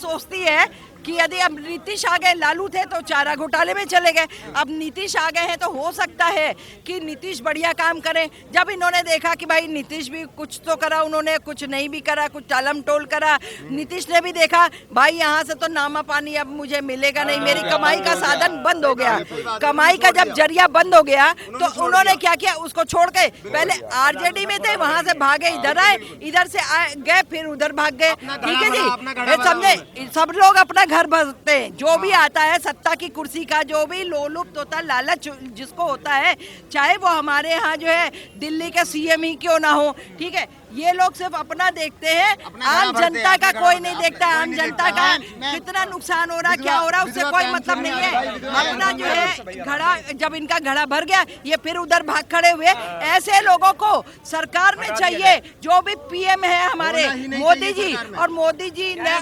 सोचती है कि यदि अब नीतीश आ गए, लालू थे तो चारा घोटाले में चले गए, अब नीतीश आ गए हैं तो हो सकता है कि नीतीश बढ़िया काम करें। जब इन्होंने देखा कि भाई नीतीश भी कुछ तो करा, उन्होंने कुछ नहीं भी करा, कुछ टालम टोल करा, नीतीश ने भी देखा भाई यहाँ से तो नामा पानी अब मुझे मिलेगा नहीं, मेरी कमाई का साधन बंद हो गया। कमाई का जब जरिया बंद हो गया तो उन्होंने क्या किया, उसको छोड़ के पहले आरजेडी में थे, वहां से भागे इधर आए, इधर से गए फिर उधर भाग गए। ठीक है जी, समझे, सब लोग अपना घर भरते हैं। जो भी आता है सत्ता की कुर्सी का, जो भी लोलुप्त होता है, लालच जिसको होता है, चाहे वो हमारे यहाँ जो है दिल्ली के सीएम ही क्यों ना हो, ठीक है, ये लोग सिर्फ अपना देखते हैं, आम जनता का कोई नहीं देखता। आम जनता का कितना नुकसान हो रहा, क्या हो रहा, उससे कोई मतलब नहीं है। अपना जो है घड़ा, जब इनका घड़ा भर गया ये फिर उधर भाग खड़े हुए। ऐसे लोगों को सरकार में चाहिए, जो भी पीएम है हमारे मोदी जी, और मोदी जी ने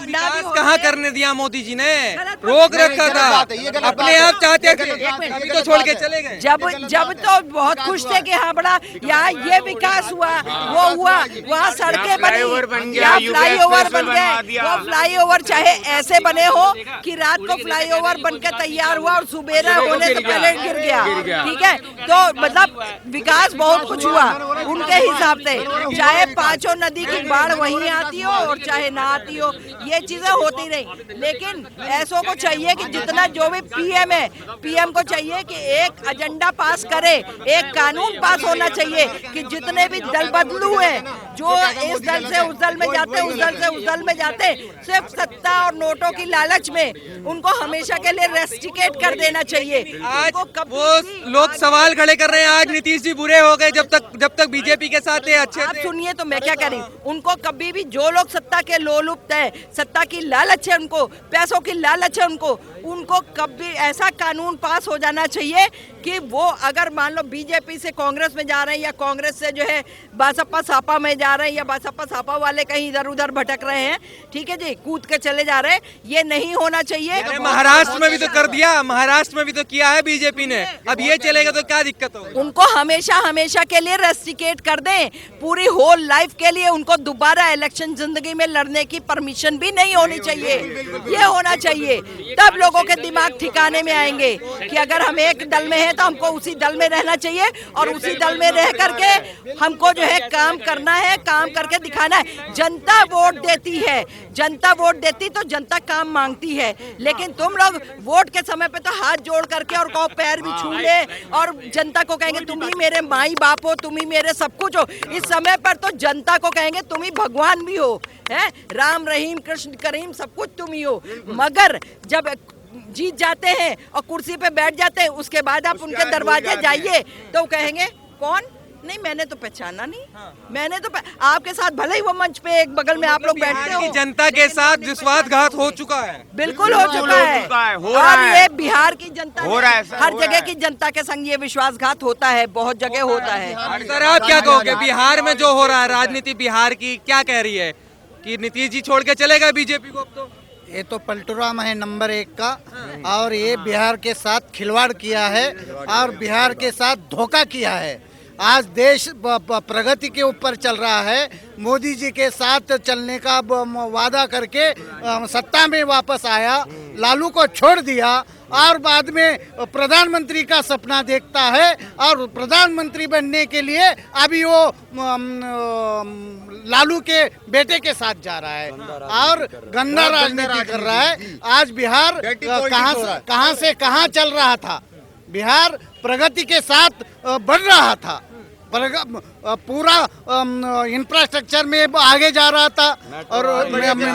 कहाँ करने दिया, मोदी जी ने रोक रखा था, अपने आप चाहते थे, अभी तो छोड़ के चले गए। जब तो बहुत खुश थे कि हाँ बड़ा यहाँ ये विकास हुआ, वो हुआ, वहाँ सड़कें बनी, या फ्लाईओवर बन गए। वो फ्लाईओवर चाहे ऐसे बने हो कि रात को फ्लाईओवर बनकर तैयार हुआ और सुबेरा होने से पहले गिर गया, ठीक है, तो मतलब विकास बहुत कुछ हुआ उनके हिसाब से। चाहे पांचों नदी की बाढ़ वहीं आती हो और चाहे ना आती हो, ये चीजें होती नहीं। लेकिन ऐसों को चाहिए कि जितना जो भी पीएम है, पीएम को चाहिए कि एक एजेंडा पास करे, एक कानून पास होना चाहिए कि जितने भी दल बदलू है, जो इस दल से उस दल में जाते, उस दल से उस दल में जाते, सिर्फ सत्ता और नोटों की लालच में उनको हमेशा के लिए रेस्ट्रिकेट कर देना चाहिए। आज वो लोग सवाल खड़े कर रहे हैं, आज नीतीश जी बुरे हो गए जब तक बीजेपी के साथ थे, अच्छे आप सुनिए तो मैं क्या कह रही हूँ, उनको कभी भी जो लोग सत्ता के लोलुप्त है, सत्ता की लालच है, उनको पैसों की लालच है, उनको कभी ऐसा कानून पास हो जाना चाहिए कि वो अगर मान लो बीजेपी से कांग्रेस में जा रहे हैं या कांग्रेस से जो है बसपा सापा में जा रहे हैं या बसपा सापा वाले कहीं इधर उधर भटक रहे हैं, ठीक है जी, कूद के चले जा रहे हैं, ये नहीं होना चाहिए। महाराष्ट्र में भी तो कर दिया, महाराष्ट्र में भी तो किया है बीजेपी ने, अब ये चलेगा तो क्या दिक्कत होगी? उनको हमेशा हमेशा के लिए रेस्ट्रिकेट कर दें, पूरी होल लाइफ के लिए उनको दोबारा इलेक्शन जिंदगी में लड़ने की परमिशन भी नहीं होनी चाहिए। ये होना चाहिए, तब लोगों के दिमाग ठिकाने में आएंगे कि अगर हम एक दल में हैं तो हमको उसी दल में रहना चाहिए और उसी दल में रह करके हमको जो है काम करना है, काम करके दिखाना है। जनता वोट देती है, जनता वोट देती तो जनता काम मांगती है, लेकिन तुम लोग वोट के समय पे तो हाथ जोड़ करके और कहो पैर भी छू ले और जनता को कहेंगे तुम ही मेरे माई बाप हो, तुम ही मेरे सब कुछ हो। इस समय पर तो जनता को कहेंगे तुम ही भगवान भी हो, है राम रहीम कृष्ण करीम सब कुछ तुम ही हो। मगर जब जीत जाते हैं और कुर्सी पे बैठ जाते हैं, उसके बाद आप उनके दरवाजे जाइए तो कहेंगे कौन, नहीं मैंने तो पहचाना नहीं, मैंने तो आपके साथ भले ही वो मंच पे एक बगल में आप लोग बैठते हो। जनता के साथ विश्वासघात हो चुका है, बिल्कुल हो चुका है, और ये बिहार की जनता हो रहा है, हर जगह की जनता के संग ये विश्वासघात होता है, बहुत जगह होता है। सर आप क्या कहोगे, बिहार में जो हो रहा है राजनीति बिहार की क्या कह रही है कि नीतीश जी छोड़ के चलेगा बीजेपी को? अब तो ये तो पलटूराम है नंबर 1 का, और ये बिहार के साथ खिलवाड़ किया है और बिहार के साथ धोखा किया है। आज देश प्रगति के ऊपर चल रहा है, मोदी जी के साथ चलने का वादा करके सत्ता में वापस आया, लालू को छोड़ दिया और बाद में प्रधानमंत्री का सपना देखता है और प्रधानमंत्री बनने के लिए अभी वो लालू के बेटे के साथ जा रहा है और गंदा राजनीति कर रहा है। आज बिहार कहां से कहां चल रहा था, बिहार प्रगति के साथ बढ़ रहा था, पूरा इंफ्रास्ट्रक्चर में आगे जा रहा था और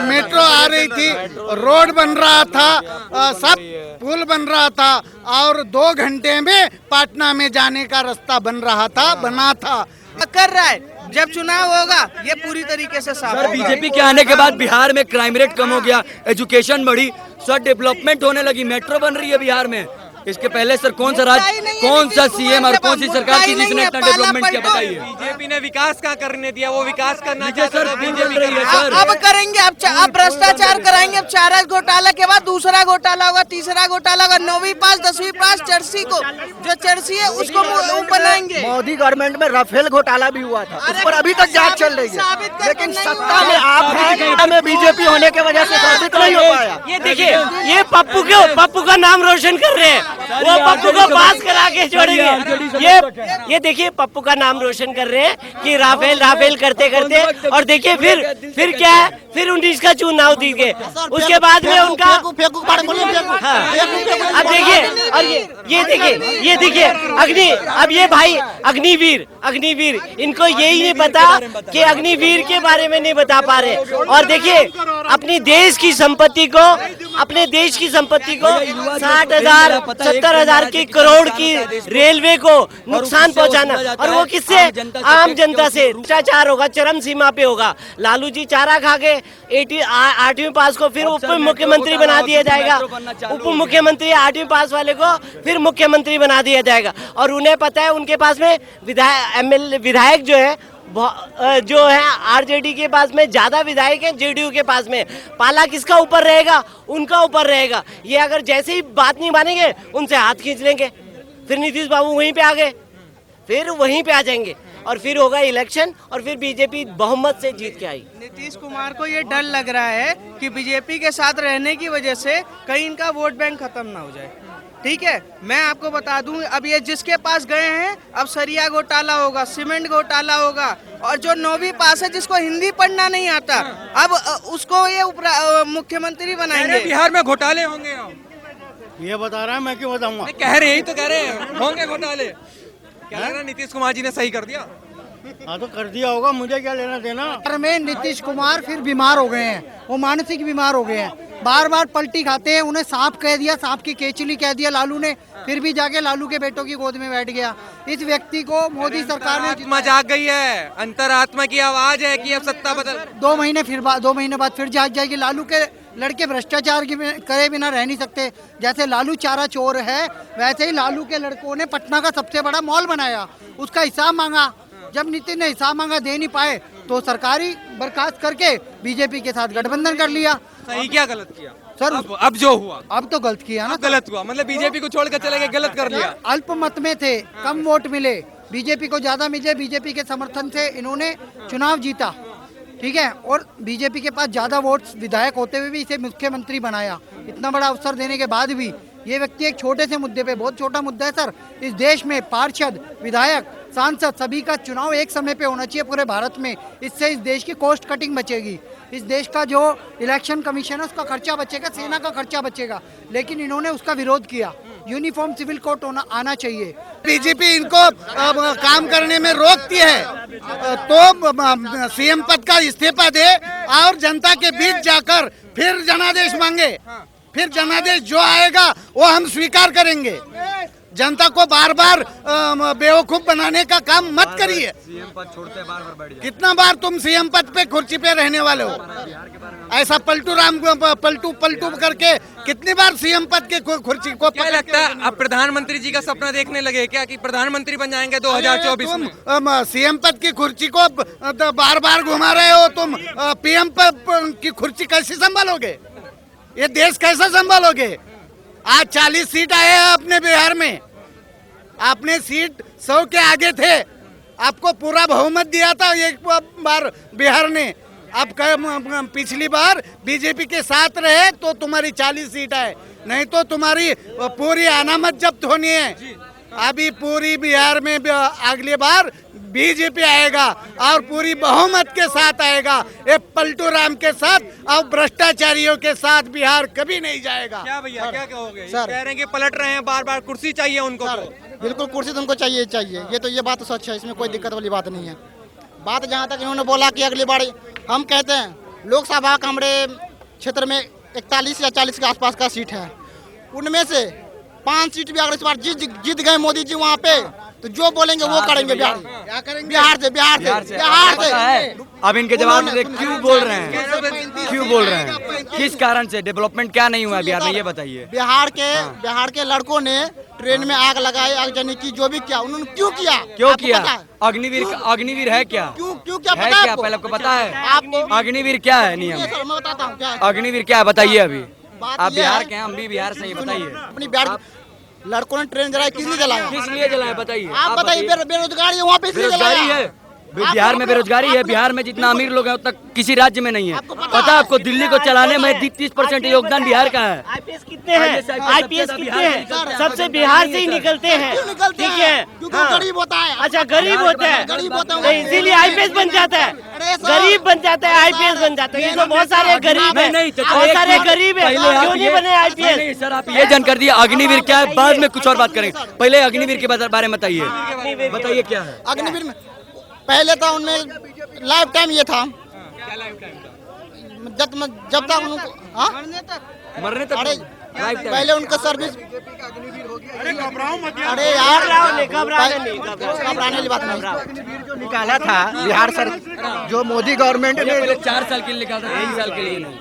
मेट्रो आ रही थी, रोड बन रहा था, सब पुल बन रहा था और 2 घंटे में पटना में जाने का रास्ता बना था। कर रहा है, जब चुनाव होगा ये पूरी तरीके से साफ। सर बीजेपी के आने के बाद बिहार में क्राइम रेट कम हो गया, एजुकेशन बढ़ी, सर डेवलपमेंट होने लगी, मेट्रो बन रही है बिहार में। इसके पहले सर कौन सा सीएम और कौन सी सरकार थी जिसने इतना डेवलपमेंट किया, बताइए। बीजेपी ने विकास कहाँ करने दिया, वो विकास करना सर बीजेपी रही है सर। अब करेंगे, अब भ्रष्टाचार कराएंगे, अब चारा घोटाला के बाद दूसरा दूसरा घोटाला होगा, तीसरा घोटाला होगा, 9वीं पास 10वीं पास चर्सी को, जो चर्सी है उसको बनाएंगे। मोदी गवर्नमेंट में राफेल घोटाला भी हुआ था, उस पर अभी तक जांच चल रही है, लेकिन सत्ता में आप हैं, में बीजेपी होने की वजह से साबित नहीं हो पाया। ये देखिए, ये पप्पू का नाम रोशन कर रहे हैं, वो पप्पू को पास करा के छोड़ेंगे। ये देखिए, पप्पू का नाम रोशन कर रहे हैं कि राफेल करते करते, और देखिए फिर क्या है, फिर 19 का चुनाव जीत गए, उसके बाद में उनका अब देखिए, और ये देखिए अब ये भाई अग्निवीर इनको यही नहीं पता कि अग्निवीर के बारे में नहीं बता पा रहे। और देखिए, अपने देश की संपत्ति को 60,000 70,000 की करोड़ की रेलवे को नुकसान पहुंचाना, और वो किससे? आम जनता से। भ्रष्टाचार होगा, चरम सीमा पे होगा। लालू जी चारा खा के 8वीं पास को फिर उप मुख्यमंत्री बना दिया जाएगा, उप मुख्यमंत्री 8वीं पास वाले को फिर मुख्यमंत्री बना दिया जाएगा। और उन्हें पता है उनके पास में विधायक जो है आरजेडी के पास में ज्यादा विधायक हैं, जेडीयू के पास में। पाला किसका ऊपर रहेगा? उनका ऊपर रहेगा। ये अगर जैसे ही बात नहीं मानेंगे, उनसे हाथ खींच लेंगे, फिर नीतीश बाबू वहीं पे आ गए, फिर वहीं पे आ जाएंगे, और फिर होगा इलेक्शन, और फिर बीजेपी बहुमत से जीत के आई। नीतीश कुमार को ये डर लग रहा है कि बीजेपी के साथ रहने की वजह से कहीं इनका वोट बैंक खत्म ना हो जाए। ठीक है, मैं आपको बता दूं, अब ये जिसके पास गए हैं, अब सरिया घोटाला होगा, सीमेंट घोटाला होगा, और जो 9वीं पास है जिसको हिंदी पढ़ना नहीं आता, अब उसको ये मुख्यमंत्री बनाएंगे। बिहार में घोटाले होंगे, ये बता रहा है, मैं क्यों बताऊंगा? कह रहे ही तो कह रहे हैं होंगे घोटाले। क्या लग रहा है नीतीश कुमार जी ने सही कर दिया? हाँ तो कर दिया होगा, मुझे क्या लेना देना। में नीतीश कुमार फिर बीमार हो गए हैं, वो मानसिक बीमार हो गए हैं, बार बार पलटी खाते हैं। उन्हें सांप कह दिया, सांप की केचली कह दिया लालू ने, फिर भी जाके लालू के बेटों की गोद में बैठ गया। इस व्यक्ति को मोदी सरकार ने आत्मा जाग गई है, अंतरात्मा की आवाज है कि अब सत्ता बदल। 2 महीने बाद फिर जाग जाएगी। लालू के लड़के भ्रष्टाचार करे बिना रह नहीं सकते। जैसे लालू चारा चोर है, वैसे ही लालू के लड़कों ने पटना का सबसे बड़ा मॉल बनाया, उसका हिसाब मांगा। जब नितिन ने हिसाब मांगा, दे नहीं पाए, तो सरकारी बर्खास्त करके बीजेपी के साथ गठबंधन कर लिया। सही क्या गलत किया सर? अब जो हुआ, अब तो गलत किया ना। गलत हुआ मतलब बीजेपी को छोड़ कर चले गए, गलत कर लिया। अल्प मत में थे, कम वोट मिले, बीजेपी को ज्यादा मिले, बीजेपी के समर्थन से इन्होंने चुनाव जीता। ठीक है, और बीजेपी के पास ज्यादा वोट विधायक होते हुए भी इसे मुख्यमंत्री बनाया। इतना बड़ा अवसर देने के बाद भी ये व्यक्ति एक छोटे से मुद्दे पे, बहुत छोटा मुद्दा है सर, इस देश में पार्षद, विधायक, सांसद सभी का चुनाव एक समय पे होना चाहिए पूरे भारत में। इससे इस देश की कॉस्ट कटिंग बचेगी, इस देश का जो इलेक्शन कमीशन है उसका खर्चा बचेगा, सेना का खर्चा बचेगा। लेकिन इन्होंने उसका विरोध किया। यूनिफॉर्म सिविल कोड आना चाहिए। बीजेपी इनको काम करने में रोकती है, तो सीएम पद का इस्तीफा दे और जनता के बीच जाकर फिर जनादेश मांगे। फिर जनादेश जो आएगा वो हम स्वीकार करेंगे। जनता को बार बार बेवकूफ बनाने का काम मत करिए। सीएम पद छोड़ते बार बैठ जाए। कितना बार तुम सीएम पद पे कुर्सी पे रहने वाले हो? ऐसा पलटू करके कितनी बार सीएम पद के कुर्सी को? क्या लगता है अब प्रधानमंत्री जी का सपना देखने लगे क्या कि प्रधानमंत्री बन जाएंगे 2024 में? तुम सीएम पद की कुर्सी को बार बार घुमा रहे हो, तुम पीएम पद की कुर्सी कैसे संभालोगे? ये देश कैसे संभालोगे? आज 40 सीट आए हैं अपने बिहार में, आपने सीट 100 के आगे थे, आपको पूरा बहुमत दिया था एक बार बिहार ने। अब पिछली बार बीजेपी के साथ रहे तो तुम्हारी 40 सीट है, नहीं तो तुम्हारी पूरी अनामत जब्त होनी है। अभी पूरी बिहार में अगली बार बीजेपी आएगा और पूरी बहुमत के साथ आएगा। ये पलटू राम के साथ और भ्रष्टाचारियों के साथ बिहार कभी नहीं जाएगा। क्या भैया क्या कहोगे? सर, कह रहे हैं कि पलट रहे हैं, बार बार कुर्सी चाहिए उनको। बिल्कुल कुर्सी तुमको चाहिए। ये तो ये बात तो सच है, इसमें कोई दिक्कत वाली बात नहीं है। बात जहाँ तक इन्होंने बोला कि अगली बार हम कहते हैं लोकसभा का हमारे क्षेत्र में 41 या 40 के आसपास का सीट है, उनमें से 5 सीट भी अगर इस बार जीत गए मोदी जी वहाँ पे, तो जो बोलेंगे वो करेंगे। बिहार से। अब इनके जवाब में क्यों बोल रहे हैं? किस कारण से? डेवलपमेंट क्या नहीं हुआ बिहार में, ये बताइए। बिहार के लड़कों ने ट्रेन में आग लगाई, आगजनी की, जो भी किया उन्होंने क्यों किया? अग्निवीर है क्या? क्यों क्या पहले आपको पता है? आपको अग्निवीर क्या है? नियम मैं बताता हूँ क्या है। अग्निवीर क्या है बताइए। अभी बात आप ये बिहार है- के हैं, हम भी बिहार से ही, बताइए अपनी बिहार लड़कों ने ट्रेन जलाया, किसने जलाया? किस लिए जलाए बताइए? आप बताइए, बेरोजगारी है वहाँ पे, इसलिए बेरोजगारी जलाया। है, बिहार में बेरोजगारी है। बिहार में जितना अमीर लोग हैं उतना किसी राज्य में नहीं है। पता है आपको, दिल्ली को चलाने में 30% योगदान बिहार का है। आईपीएस कितने हैं? आईपीएस कितने हैं? सबसे बिहार से ही निकलते हैं, क्यों निकलते ठीक हैं? है? क्योंकि हाँ। गरीब होता है। अच्छा, गरीब होता है, गरीब होता है, तो इसीलिए आईपीएस बन जाता है, अरे सर, गरीब बन जाता है, आईपीएस बन जाता है। ये तो बहुत सारे गरीब है, नहीं, तो बहुत एक सारे बात- गरीब है, पहले आप क्यों नहीं ये- बने आईपीएस? नहीं सर, आप ये जानकारी दिए अग्निवीर क्या है, बाद में कुछ और बात करेंगे। पहले अग्निवीर के बारे में बताइए, बताइए क्या है। अग्निवीर में पहले था उनमें लाइफ टाइम ये था, जब तक उनको, हाँ? मरने तक अरे लाइफ टाइम। पहले उनका सर्विस, अरे यार घबराने वाली बात नहीं। जो निकाला था बिहार सर, जो मोदी गवर्नमेंट ने, पहले 4 साल के लिए निकाला था, 1 साल के लिए नहीं।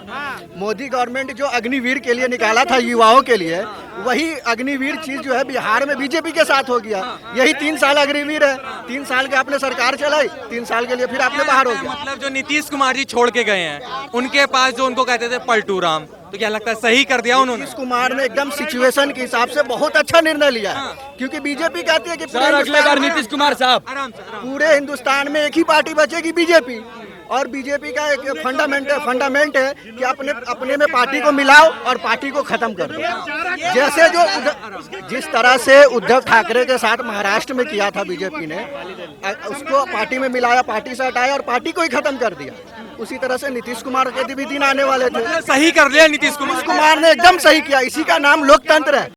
मोदी गवर्नमेंट जो अग्निवीर के लिए निकाला था युवाओं के लिए, वही अग्निवीर चीज जो है बिहार में बीजेपी के साथ हो गया। यही 3 साल अग्निवीर है, 3 साल के आपने सरकार चलाई, 3 साल के लिए फिर आपने बाहर हो गया। मतलब जो नीतीश कुमार जी छोड़ के गए हैं, उनके पास जो उनको कहते थे पलटू राम, तो क्या लगता है सही कर दिया उन्होंने? नीतीश कुमार ने एकदम सिचुएशन के हिसाब से बहुत अच्छा निर्णय लिया है, क्योंकि बीजेपी कहती है कि सर अगले बार नीतीश कुमार साहब, पूरे हिंदुस्तान में एक ही पार्टी बचेगी, बीजेपी। और बीजेपी का एक फंडामेंट है कि अपने में पार्टी को मिलाओ और पार्टी को खत्म कर दो। जैसे जिस तरह से उद्धव ठाकरे के साथ महाराष्ट्र में किया था बीजेपी ने, उसको पार्टी में मिलाया, पार्टी से हटाया और पार्टी को ही खत्म कर दिया। उसी तरह से नीतीश कुमार के भी दिन आने वाले थे। सही कर लिया नीतीश कुमार। नीतीश कुमार ने एकदम सही किया, इसी का नाम लोकतंत्र है।